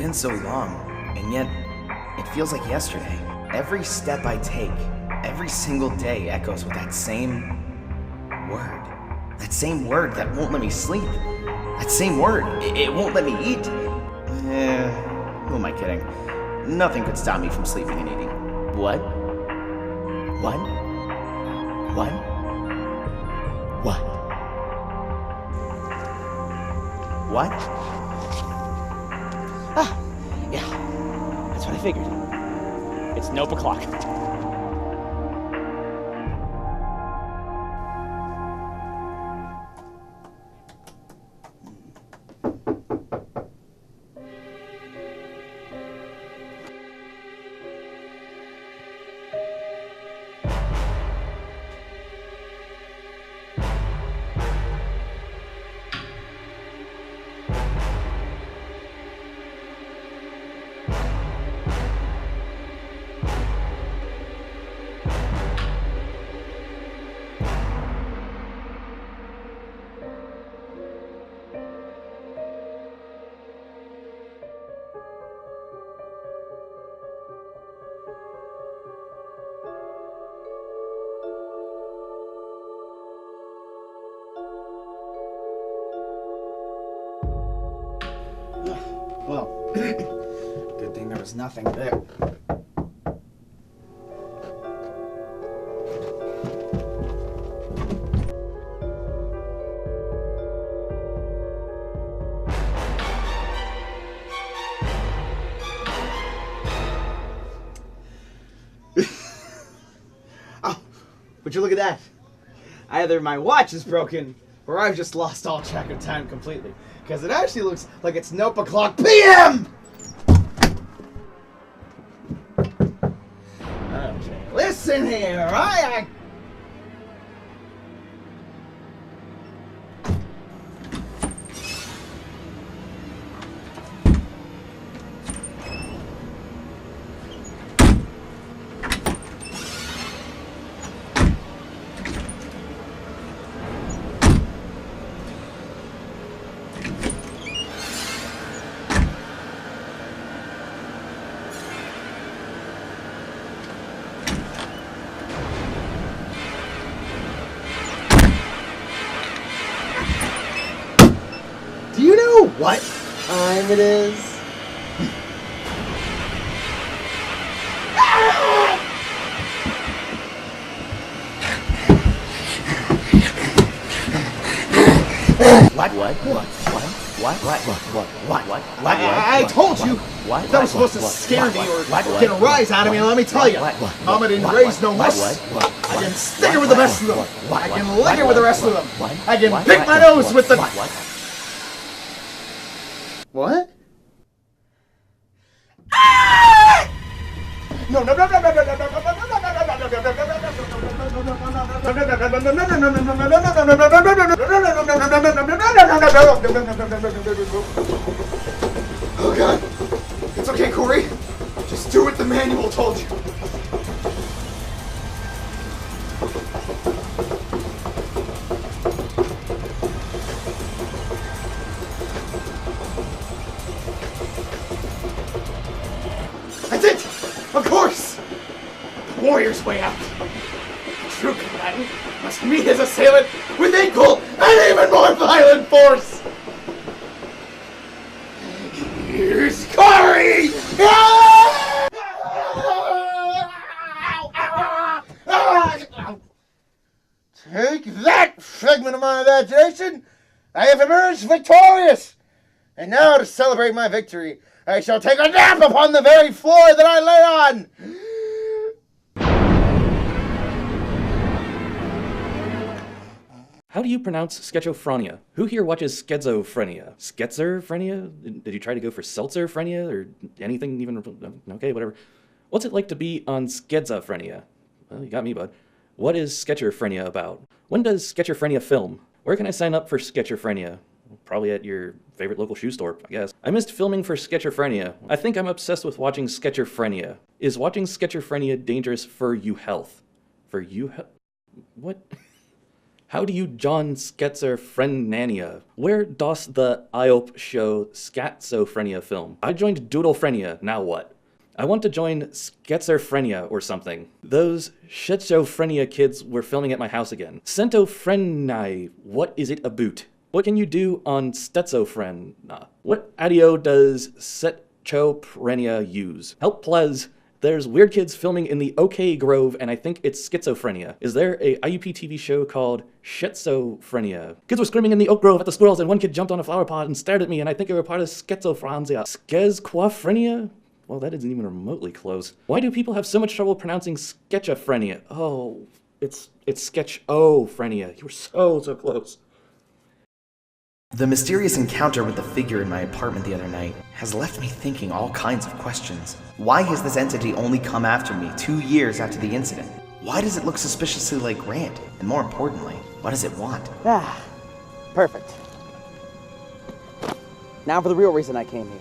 been so long, and yet it feels like yesterday. Every step I take, every single day echoes with that same word. That same word that won't let me sleep. That same word, it won't let me eat. Who am I kidding? Nothing could stop me from sleeping and eating. What? What? What? What? What? Ah, yeah, that's what I figured. It's nope o'clock. Well, good thing there was nothing there. Oh, would you look at that? Either my watch is broken, or I've just lost all track of time completely. Because it actually looks like it's nope o'clock PM! Okay, listen here, I... Do you know what time it is? What? I told you that was supposed to scare me or get a rise out of me, and let me tell you, Mama didn't raise no wuss. I can stick her with the best of them. I can lick her with the rest of them. I can pick my nose with the... What? No, no, no, no, no, no, no, no, no, oh God. It's okay, Corey. Just do what the manual told you. That's it! Of course! The warrior's way out. A true combatant must meet his assailant with equal and even more violent force! Here's Corey! Take that, fragment of my imagination! I have emerged victorious! And now, to celebrate my victory, I shall take a nap upon the very floor that I lay on! How do you pronounce schizophrenia? Who here watches schizophrenia? Schizophrenia? Did you try to go for seltzerphrenia or anything even? Okay, whatever. What's it like to be on schizophrenia? Well, you got me, bud. What is schizophrenia about? When does schizophrenia film? Where can I sign up for schizophrenia? Probably at your favorite local shoe store, I guess. I missed filming for schizophrenia. I think I'm obsessed with watching schizophrenia. Is watching schizophrenia dangerous for you health? For you health? What? How do you John schizophrenia? Where does the IUP show schizophrenia film? I joined Doodlephrenia, now what? I want to join schizophrenia or something. Those schizophrenia kids were filming at my house again. Centophrenia, what is it about? What can you do on schizophrenia? What audio does schizophrenia use? Help please. There's weird kids filming in the OK Grove, and I think it's schizophrenia. Is there a IUP-TV show called Schizophrenia? Kids were screaming in the Oak Grove at the squirrels, and one kid jumped on a flower pot and stared at me, and I think they were part of schizophrenia. Schizophrenia? Well, that isn't even remotely close. Why do people have so much trouble pronouncing schizophrenia? Oh, it's sketch-o-phrenia. You were so close. The mysterious encounter with the figure in my apartment the other night has left me thinking all kinds of questions. Why has this entity only come after me 2 years after the incident? Why does it look suspiciously like Grant? And more importantly, what does it want? Ah, perfect. Now for the real reason I came here.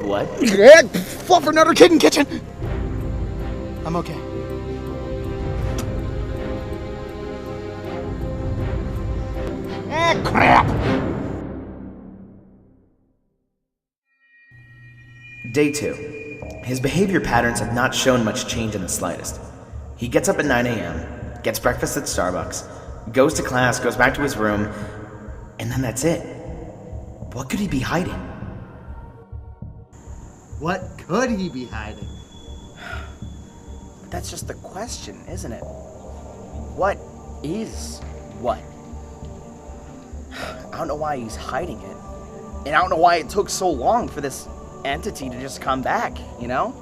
What? Fluffernutter Kitten Kitchen! I'm okay. Crap! Day 2. His behavior patterns have not shown much change in the slightest. He gets up at 9 a.m., gets breakfast at Starbucks, goes to class, goes back to his room, and then that's it. What could he be hiding? What could he be hiding? That's just the question, isn't it? What is what? I don't know why he's hiding it. And I don't know why it took so long for this entity to just come back, you know?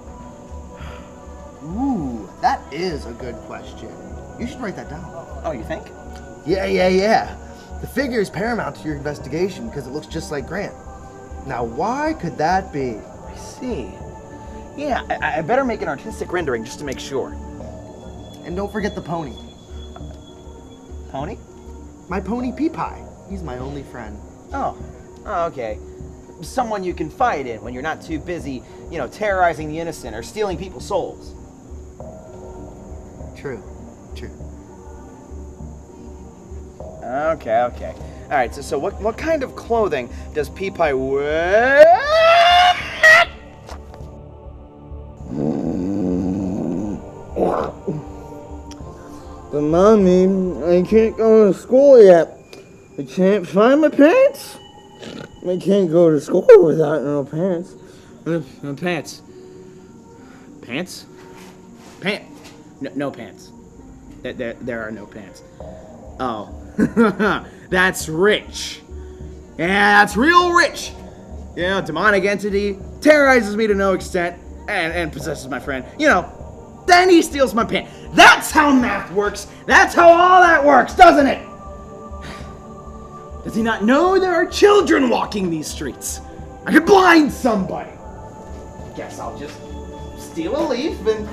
Ooh, that is a good question. You should write that down. Oh, you think? Yeah. The figure is paramount to your investigation because it looks just like Grant. Now, why could that be? I see. Yeah, I better make an artistic rendering just to make sure. And don't forget the pony. Pony? My pony Pea-Pie. He's my only friend. Oh, okay. Someone you can fight in when you're not too busy, terrorizing the innocent or stealing people's souls. True. Okay. All right, so what kind of clothing does Pea-Pie wear? But Mommy, I can't go to school yet. I can't find my pants. I can't go to school without no pants. Pants. Pants? No pants. There are no pants. Oh. That's rich. Yeah, that's real rich. You know, demonic entity terrorizes me to no extent and possesses my friend. You know, then he steals my pen. That's how math works. That's how all that works, doesn't it? Does he not know there are children walking these streets? I could blind somebody. Guess I'll just steal a leaf and...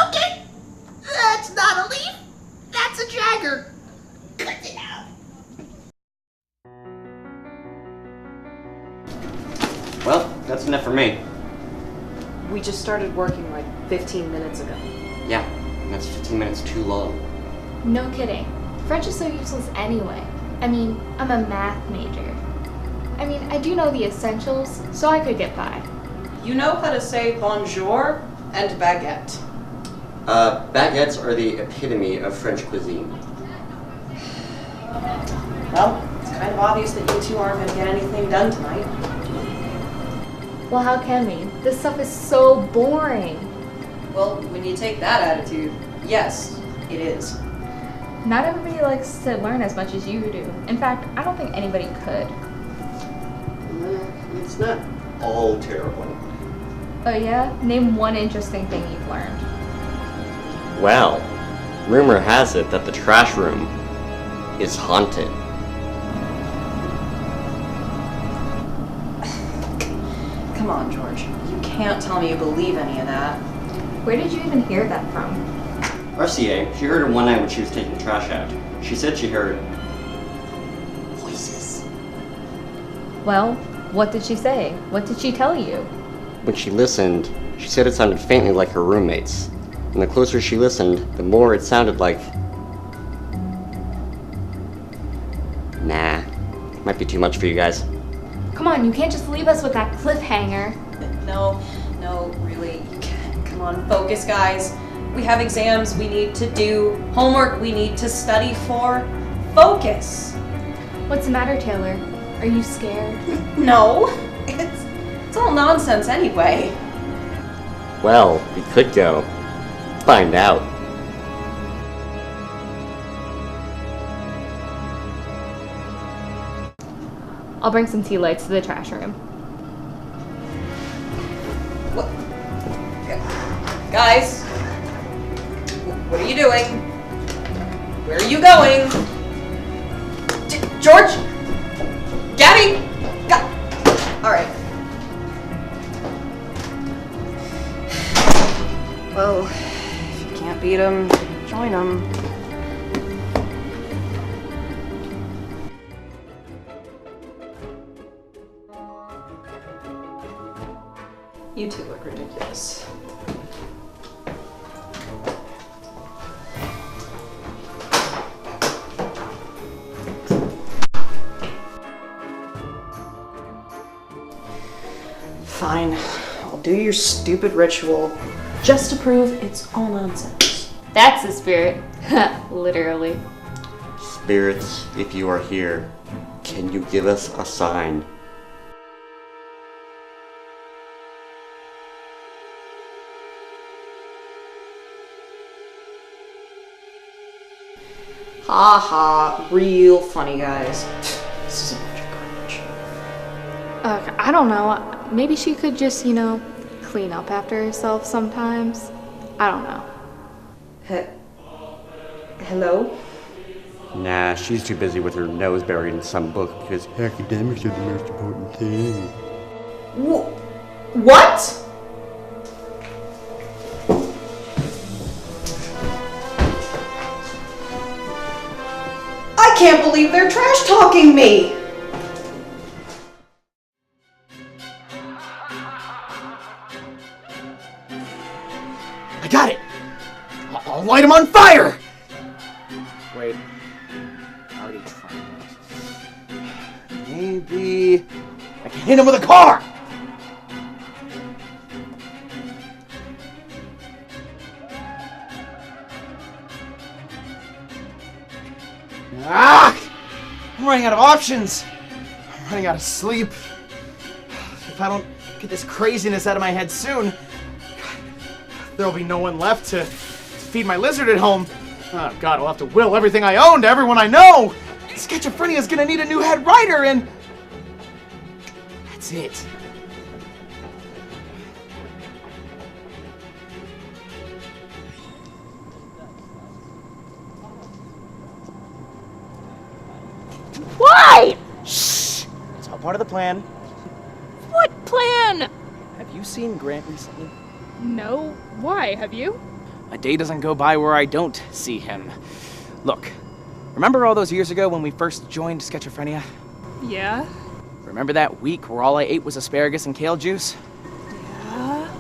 Okay, that's not a leaf. That's a Jagger. Cut it out. Well, that's enough for me. We just started working like 15 minutes ago. Yeah, and that's 15 minutes too long. No kidding. French is so useless anyway. I mean, I'm a math major. I mean, I do know the essentials, so I could get by. You know how to say bonjour and baguette. Baguettes are the epitome of French cuisine. Well, it's kind of obvious that you two aren't going to get anything done tonight. Well, how can we? This stuff is so boring. Well, when you take that attitude, yes, it is. Not everybody likes to learn as much as you do. In fact, I don't think anybody could. It's not all terrible. Oh yeah? Name one interesting thing you've learned. Well, rumor has it that the trash room is haunted. Come on, George. You can't tell me you believe any of that. Where did you even hear that from? RCA, she heard her one night when she was taking the trash out. She said she heard voices. Well, what did she say? What did she tell you? When she listened, she said it sounded faintly like her roommates. And the closer she listened, the more it sounded like... Nah, might be too much for you guys. Come on, you can't just leave us with that cliffhanger. No, really. You can't. Come on, focus, guys. We have exams we need to do, homework we need to study for. Focus! What's the matter, Taylor? Are you scared? No, it's all nonsense anyway. Well, we could go find out. I'll bring some tea lights to the trash room. What? Guys, what are you doing? Where are you going? George? Gabby? All right. Well, if you can't beat them, join them. You two look ridiculous. Fine, I'll do your stupid ritual just to prove it's all nonsense. That's the spirit. Literally. Spirits, if you are here, can you give us a sign? Ha ha, real funny, guys. This is a bunch of garbage. I don't know. Maybe she could just, clean up after herself sometimes. I don't know. Hello? Nah, she's too busy with her nose buried in some book because academics are the most important thing. What? I can't believe they're trash talking me! I got it! I'll light him on fire! Wait. I already tried that. Maybe... I can hit him with a car! Ah! I'm running out of options. I'm running out of sleep. If I don't get this craziness out of my head soon, there'll be no one left to feed my lizard at home. Oh God, I'll have to will everything I own to everyone I know. Schizophrenia is gonna need a new head writer, and That's it. Why? Shh! It's all part of the plan. What plan? Have you seen Grant recently? No. Why? Have you? A day doesn't go by where I don't see him. Look, remember all those years ago when we first joined Schizophrenia? Yeah. Remember that week where all I ate was asparagus and kale juice? Yeah.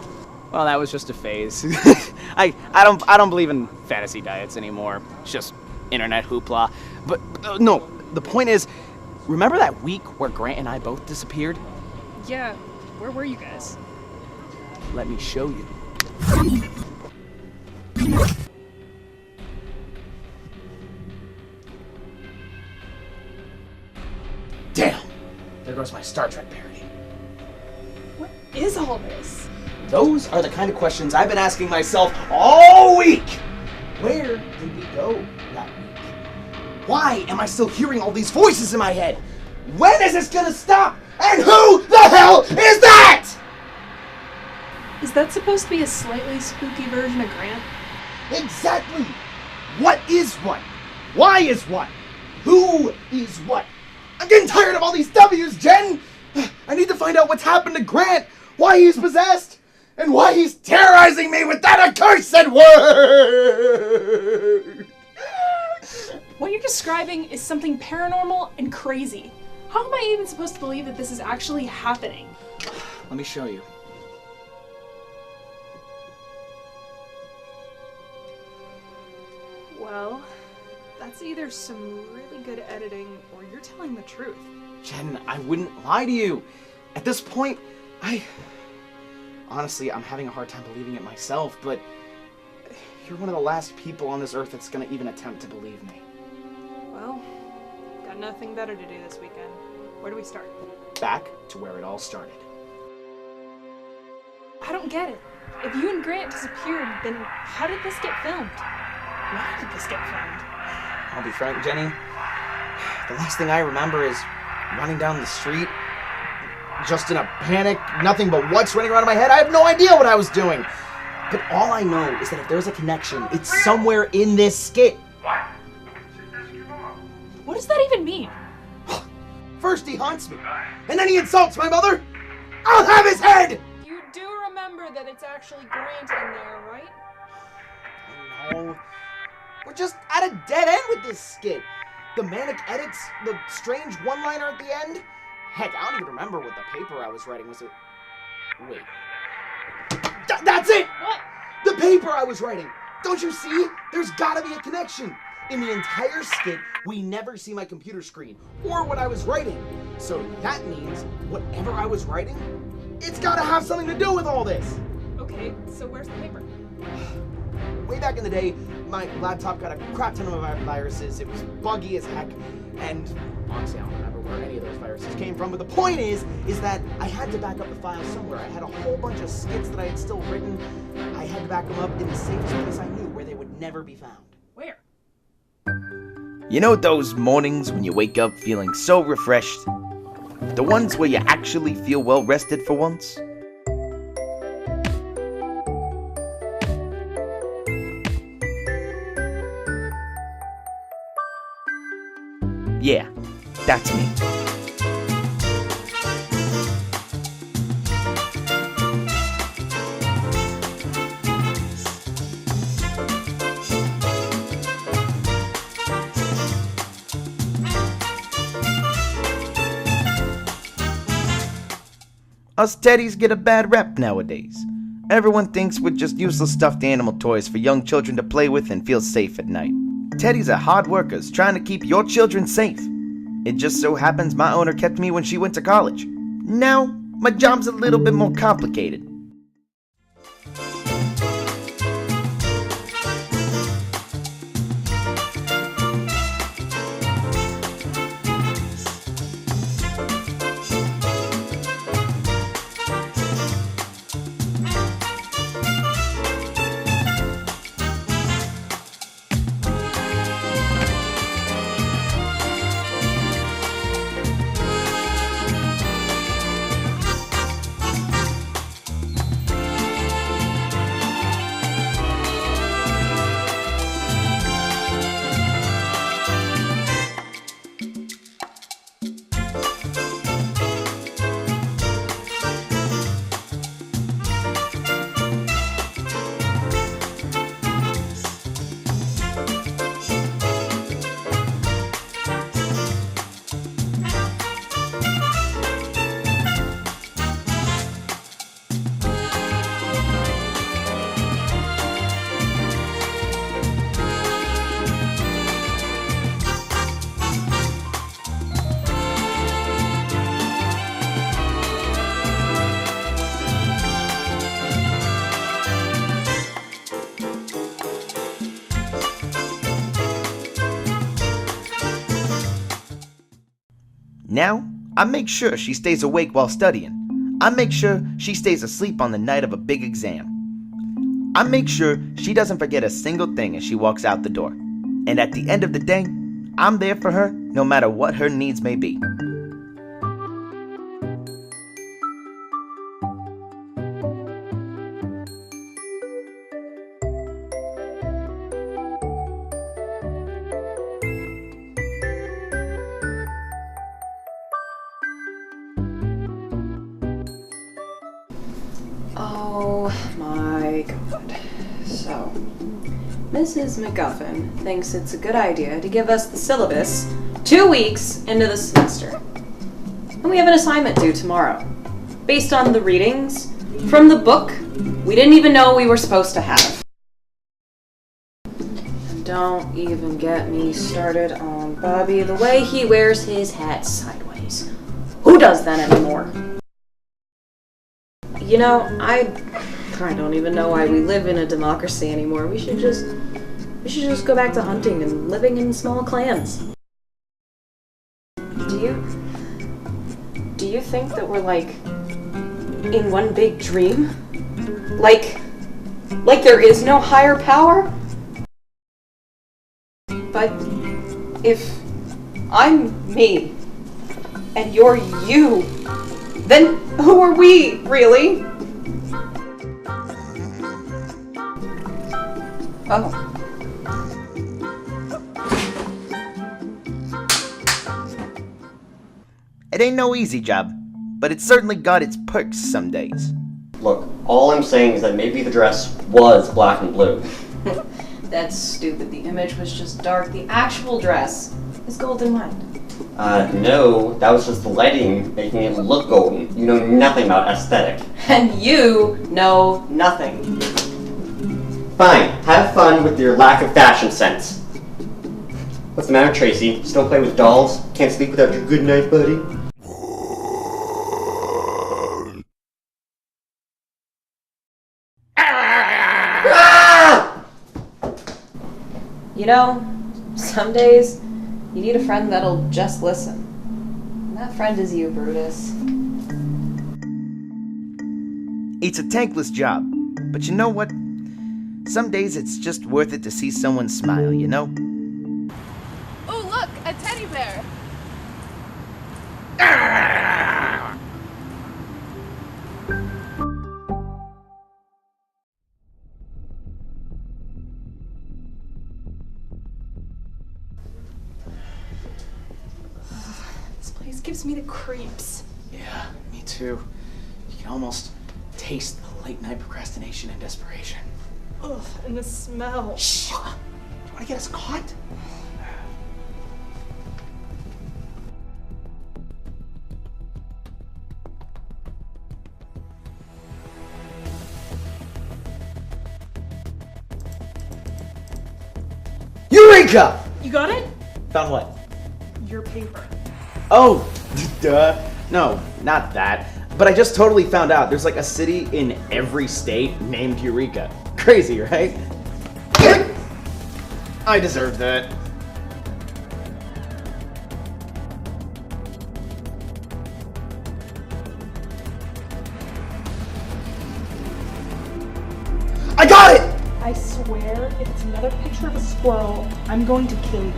Well, that was just a phase. I don't believe in fantasy diets anymore. It's just internet hoopla. But no, the point is, remember that week where Grant and I both disappeared? Yeah. Where were you guys? Let me show you. Damn! There goes my Star Trek parody. What is all this? Those are the kind of questions I've been asking myself all week! Where did we go that week? Why am I still hearing all these voices in my head? When is this gonna stop? And who the hell is that? Is that supposed to be a slightly spooky version of Grant? Exactly! What is what? Why is what? Who is what? I'm getting tired of all these W's, Jen! I need to find out what's happened to Grant, why he's possessed, and why he's terrorizing me with that accursed word! What you're describing is something paranormal and crazy. How am I even supposed to believe that this is actually happening? Let me show you. Well, that's either some really good editing or you're telling the truth. Jen, I wouldn't lie to you. At this point, honestly, I'm having a hard time believing it myself, but you're one of the last people on this earth that's gonna even attempt to believe me. Well, got nothing better to do this weekend. Where do we start? Back to where it all started. I don't get it. If you and Grant disappeared, then how did this get filmed? Why did this get filmed? I'll be frank, Jenny. The last thing I remember is running down the street, just in a panic, nothing but what's running around in my head. I have no idea what I was doing. But all I know is that if there's a connection, it's somewhere in this skit. What does that even mean? First he haunts me, and then he insults my mother. I'll have his head! You do remember that it's actually Grant in there, right? No. We're just at a dead end with this skit. The manic edits, the strange one-liner at the end. Heck, I don't even remember what the paper I was writing was. Wait. That's it! What? The paper I was writing! Don't you see? There's gotta be a connection. In the entire skit, we never see my computer screen, or what I was writing. So that means, whatever I was writing, it's gotta have something to do with all this. Okay, so where's the paper? Way back in the day, my laptop got a crap ton of viruses, it was buggy as heck, and honestly I don't remember where any of those viruses came from, but the point is that I had to back up the files somewhere. I had a whole bunch of skits that I had still written. I had to back them up in the safest place I knew, where they would never be found. Where? You know those mornings when you wake up feeling so refreshed? The ones where you actually feel well rested for once? Yeah, that's me. Us teddies get a bad rep nowadays. Everyone thinks we're just useless stuffed animal toys for young children to play with and feel safe at night. Teddies are hard workers trying to keep your children safe. It just so happens my owner kept me when she went to college. Now, my job's a little bit more complicated. Now, I make sure she stays awake while studying. I make sure she stays asleep on the night of a big exam. I make sure she doesn't forget a single thing as she walks out the door. And at the end of the day, I'm there for her no matter what her needs may be. Oh my god. So, Mrs. McGuffin thinks it's a good idea to give us the syllabus 2 weeks into the semester. And we have an assignment due tomorrow, based on the readings from the book we didn't even know we were supposed to have. And don't even get me started on Bobby, the way he wears his hat sideways. Who does that anymore? You know, I don't even know why we live in a democracy anymore. We should just go back to hunting and living in small clans. Do you think that we're like in one big dream? Like there is no higher power? But if I'm me and you're you, then who are we, really? Oh. It ain't no easy job, but it's certainly got its perks some days. Look, all I'm saying is that maybe the dress was black and blue. That's stupid. The image was just dark. The actual dress is gold and white. No, that was just the lighting making it look golden. You know nothing about aesthetic. And you know nothing. Fine, have fun with your lack of fashion sense. What's the matter, Tracy? Still play with dolls? Can't sleep without your good night, buddy? You know, some days you need a friend that'll just listen. And that friend is you, Brutus. It's a thankless job, but you know what? Some days it's just worth it to see someone smile, you know? Oh, look, a teddy bear. This place gives me the creeps. Yeah, me too. You can almost taste the late night procrastination and desperation. Ugh, and the smell. Shh! Do you want to get us caught? Eureka! You got it? Found what? Your paper. Oh, duh. No, not that. But I just totally found out there's like a city in every state named Eureka. Crazy, right? I deserve that. I got it! I swear, if it's another picture of a squirrel, I'm going to kill you.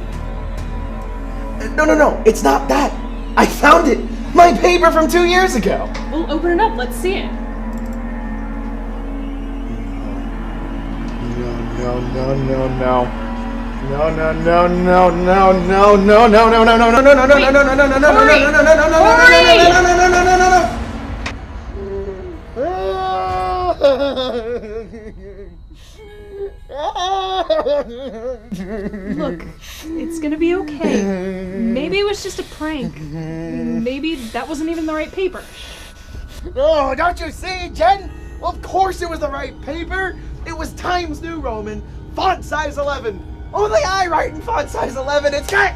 No, it's not that. I found it! My paper from 2 years ago! We'll open it up, let's see it. Look, it's gonna be okay. Maybe it was just a prank. Maybe that wasn't even the right paper. Oh, don't you see, Jen? Well, of course it was the right paper. It was Times New Roman, font size 11. Only I write in font size 11. It's got...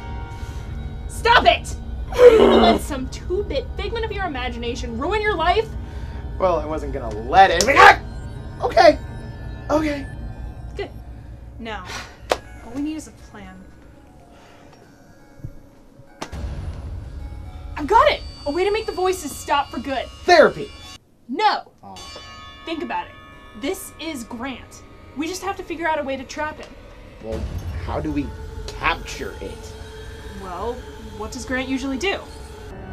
Stop it! You let some 2-bit figment of your imagination ruin your life? Well, I wasn't gonna let it. Okay. Good. Now, all we need is a plan. I've got it! A way to make the voices stop for good. Therapy! No! Think about it. This is Grant. We just have to figure out a way to trap him. Well, how do we capture it? Well, what does Grant usually do?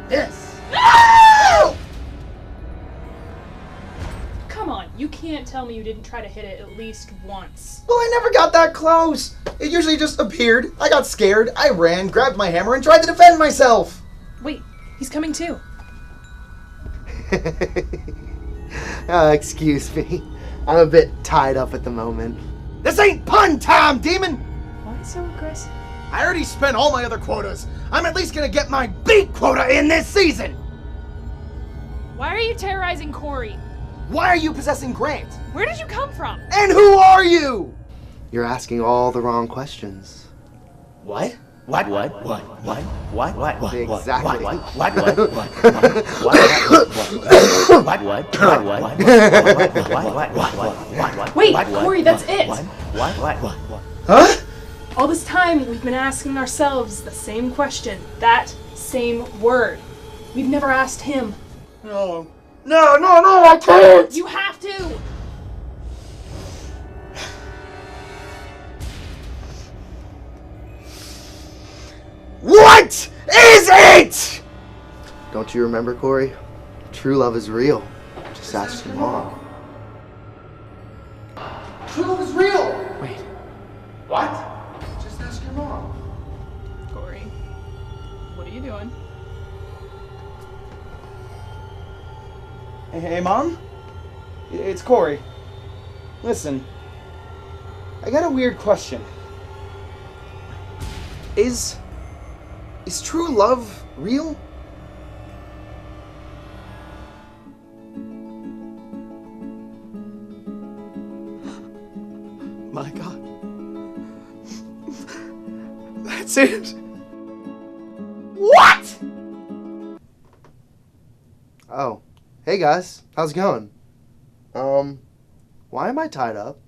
This! No! Come on, you can't tell me you didn't try to hit it at least once. Well, I never got that close. It usually just appeared. I got scared. I ran, grabbed my hammer, and tried to defend myself. Wait, he's coming too. Excuse me. I'm a bit tied up at the moment. This ain't pun time, demon! Why so aggressive? I already spent all my other quotas. I'm at least gonna get my beat quota in this season! Why are you terrorizing Corey? Why are you possessing Grant? Where did you come from? And who are you? You're asking all the wrong questions. What? What? Exactly. Wait, Corey, that's it! Huh? All this time, we've been asking ourselves the same question, that same word. We've never asked him. No, I can't! You have to! What is it? Don't you remember, Corey? True love is real. Just ask your mom. True love is real! Wait. What? Just ask your mom. Corey, what are you doing? Hey, Mom? It's Corey. Listen, I got a weird question. Is true love real? My God. That's it. What? Oh, hey guys, how's it going? Why am I tied up?